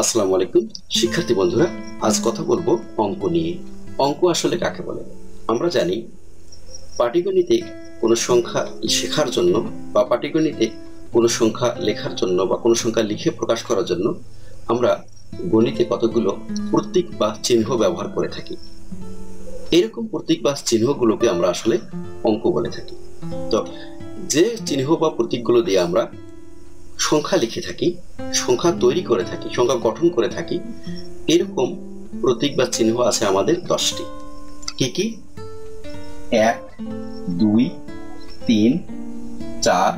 আসসালামু আলাইকুম শিক্ষার্থী বন্ধুরা, আজ কথা বলবো অঙ্ক নিয়ে। অঙ্ক আসলে কাকে বলে? আমরা জানি পাটিগণিতে কোনো সংখ্যা শেখার জন্য বা পাটিগণিতে কোনো সংখ্যা লেখার জন্য বা কোনো সংখ্যা লিখে প্রকাশ করার জন্য আমরা গণিতে কতগুলো প্রতীক বা চিহ্ন ব্যবহার করে থাকি। এরকম প্রতীক বা চিহ্নগুলোকে আমরা আসলে অঙ্ক বলে থাকি। তো যে চিহ্ন বা প্রতীকগুলো দিয়ে আমরা সংখ্যা লিখে থাকি, সংখ্যা তৈরি করে থাকি, সংখ্যা গঠন করে থাকি, এরকম প্রতীক বা চিহ্ন আছে আমাদের 10টি। কি কি? 1, 2, 3, 4,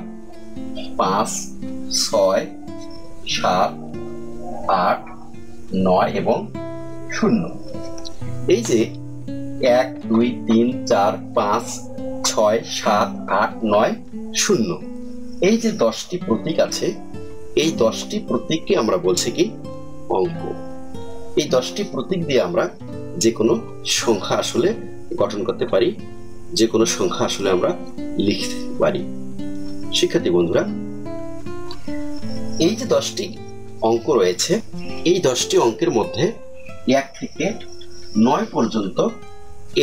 5, 6, 7, 8, 9 এবং 0। এই যে 1, 2, 3, 4, 5, 6, 7, 8, 9, 0, এই যে 10টি প্রতীক আছে, এই 10টি প্রতীককে আমরা বলছি কি? অঙ্ক। এই 10টি প্রতীক দিয়ে আমরা যে কোনো সংখ্যা আসলে গঠন করতে পারি, যে কোনো সংখ্যা আসলে আমরা লিখতে পারি। শিক্ষার্থী বন্ধুরা, এই যে 10টি অঙ্ক রয়েছে, এই 10টি অঙ্কের মধ্যে 1 থেকে 9 পর্যন্ত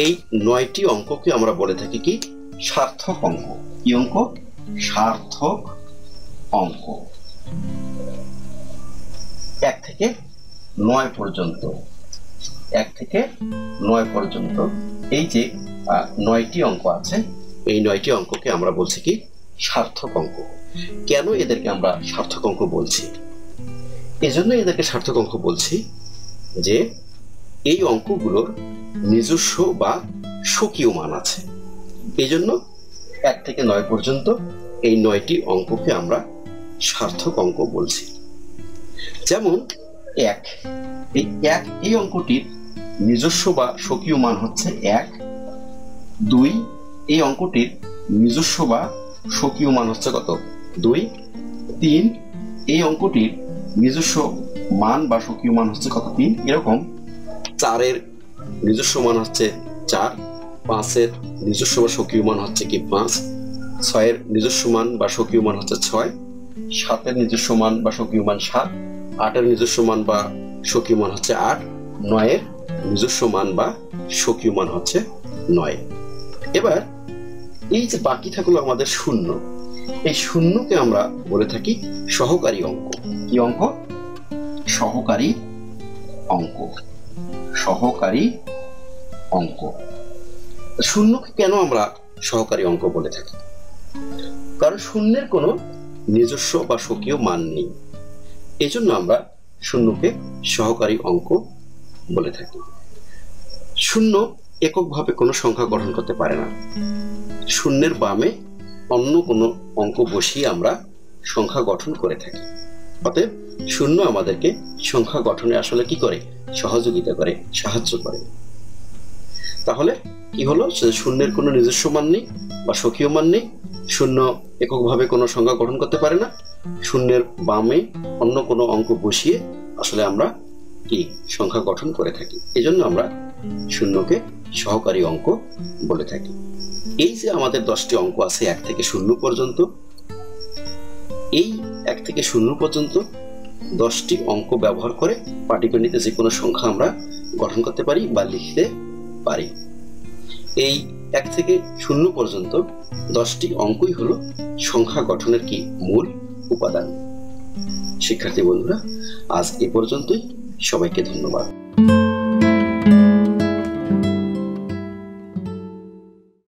এই 9টি অঙ্ককে আমরা বলে থাকি কি? সার্থক অঙ্ক। কি অঙ্ক? সার্থক অঙ্ক। 1 থেকে 9 পর্যন্ত, 1 থেকে 9 পর্যন্ত এই যে 9টি অঙ্ক আছে, এই 9টি অঙ্ককে আমরা বলছি কি? সার্থক অঙ্ক। কেন এদেরকে আমরা সার্থক অঙ্ক বলছি? এজন্য এদেরকে সার্থক অঙ্ক বলছি যে এই অঙ্কগুলোর নিজস্ব বা স্বকীয় মান আছে। এই জন্য 1 থেকে 9 পর্যন্ত এই 9টি অঙ্ককে আমরা সার্থক অঙ্ক বলছি। যেমন 1, এই অঙ্কটির নিজস্ব বা স্বকীয় মান হচ্ছে 1। 2, এই অঙ্কটির নিজস্ব বা স্বকীয় মান হচ্ছে কত? 2। 3, এই অঙ্কটির নিজস্ব মান বা স্বকীয় মান হচ্ছে কত? 3। এরকম 4 এর নিজস্ব মান হচ্ছে 4, 5 এর নিজস্ব বা স্বকীয় মান হচ্ছে কি? 5, 6 এর নিজস্ব মান বা স্বকীয় মান হচ্ছে 6, 7 এর নিজস্ব মান বা স্বকীয় মান 7, 8 এর নিজস্ব মান বা স্বকীয় মান হচ্ছে 8, 9 এর নিজস্ব মান বা স্বকীয় মান হচ্ছে 9। এবার এই যে বাকি থাকলো আমাদের 0, এই 0কে আমরা বলে থাকি সহকারী অঙ্ক। কি অঙ্ক? সহকারী অঙ্ক। সহকারী অঙ্ক। 0কে কেন আমরা সহকারী অঙ্ক বলে থাকি? কারণ 0-এর কোনো নিজস্ব বা স্বকীয় মান নেই। এজন্য আমরা 0কে সহকারী অঙ্ক বলে থাকি। 0 এককভাবে কোনো সংখ্যা গঠন করতে পারে না। 0-এর বামে অন্য কোনো অঙ্ক বসিয়ে আমরা সংখ্যা গঠন করে থাকি। অতএব 0 আমাদেরকে সংখ্যা গঠনে আসলে কি করে? সহযোগিতা করে, সাহায্য করে। তাহলে কি হলো? 0-এর কোনো নিজস্ব মান নেই বা স্বকীয় মান নেই। 0 এককভাবে কোনো সংখ্যা গঠন করতে পারে না। 0-এর বামে অন্য কোনো অঙ্ক বসিয়ে আসলে আমরা কি? সংখ্যা গঠন করে থাকি। এজন্য আমরা 0কে সহকারী অঙ্ক বলে থাকি। এই যে আমাদের 10টি অঙ্ক আছে 1 থেকে 0 পর্যন্ত, এই 1 থেকে 0 পর্যন্ত 10টি অঙ্ক ব্যবহার করে পাটিগণিতে যে কোনো সংখ্যা আমরা গঠন করতে পারি বা লিখতে পারি। এই 1 থেকে 0 পর্যন্ত 10টি অঙ্কই হলো সংখ্যা গঠনের কি? মূল উপাদান। শিক্ষার্থী বন্ধুরা, আজ এ পর্যন্তই। সবাইকে ধন্যবাদ।